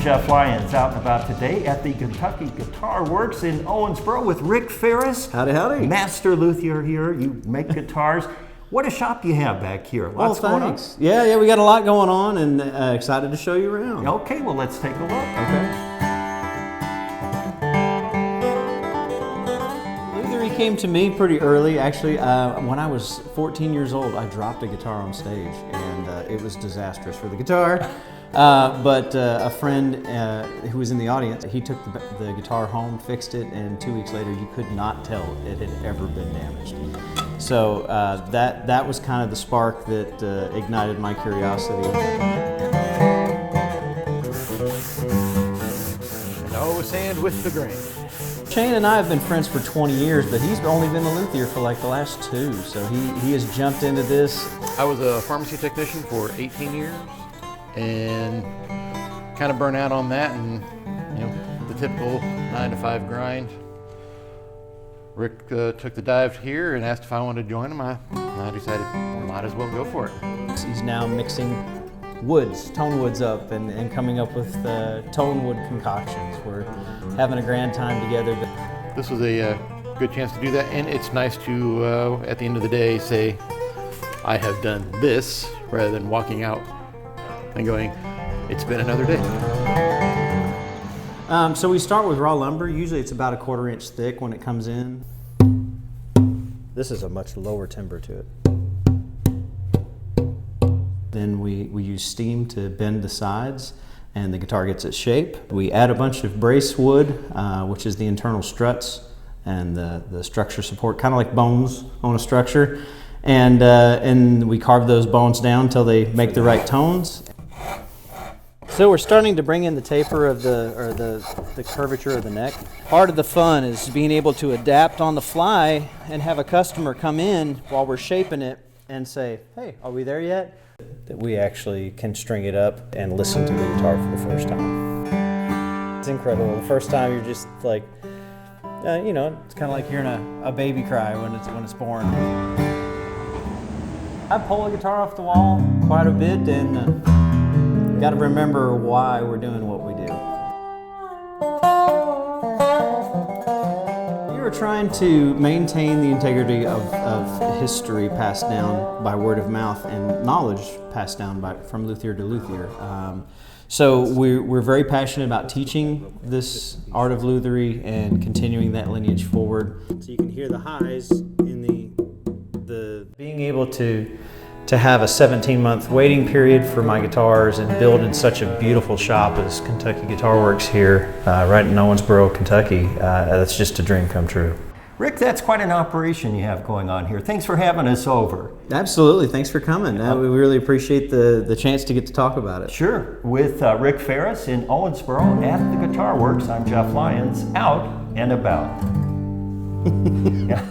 Jeff Lyons, out and about today at the Kentucky Guitar Works in Owensboro with Rick Faris. Howdy, howdy. Master luthier here. You make guitars. What a shop you have back here. Lots going on. Yeah, we got a lot going on, and excited to show you around. Okay, well, let's take a look. Okay. Lutherie came to me pretty early, actually. When I was 14 years old, I dropped a guitar on stage, and it was disastrous for the guitar. But a friend who was in the audience, he took the guitar home, fixed it, and 2 weeks later you could not tell it had ever been damaged. So that was kind of the spark that ignited my curiosity. No sand with the grain. Shane and I have been friends for 20 years, but he's only been a luthier for like the last 2, so he has jumped into this. I was a pharmacy technician for 18 years. And kind of burn out on that, and the typical 9 to 5 grind. Rick took the dive here and asked if I wanted to join him. I decided I might as well go for it. He's now mixing tone woods up and coming up with tone wood concoctions. We're having a grand time together. This was a good chance to do that, and it's nice to, at the end of the day, say, I have done this, rather than walking out and going, it's been another day. So we start with raw lumber. Usually it's about a 1/4 inch thick when it comes in. This is a much lower timber to it. Then we use steam to bend the sides, and the guitar gets its shape. We add a bunch of brace wood, which is the internal struts and the structure support, kind of like bones on a structure. And we carve those bones down until they make the right tones. So we're starting to bring in the taper of the curvature of the neck. Part of the fun is being able to adapt on the fly and have a customer come in while we're shaping it and say, hey, are we there yet? That we actually can string it up and listen to the guitar for the first time. It's incredible. The first time you're just like, it's kind of like hearing a baby cry when it's born. I pull a guitar off the wall quite a bit, and got to remember why we're doing what we do. You're trying to maintain the integrity of history passed down by word of mouth and knowledge passed down from luthier to luthier. So we're very passionate about teaching this art of lutherie and continuing that lineage forward. So you can hear the highs in the being able to have a 17-month waiting period for my guitars and build in such a beautiful shop as Kentucky Guitar Works here, right in Owensboro, Kentucky. That's just a dream come true. Rick, that's quite an operation you have going on here. Thanks for having us over. Absolutely, thanks for coming. We really appreciate the chance to get to talk about it. Sure. With Rick Faris in Owensboro at the Guitar Works, I'm Jeff Lyons, out and about. Yeah.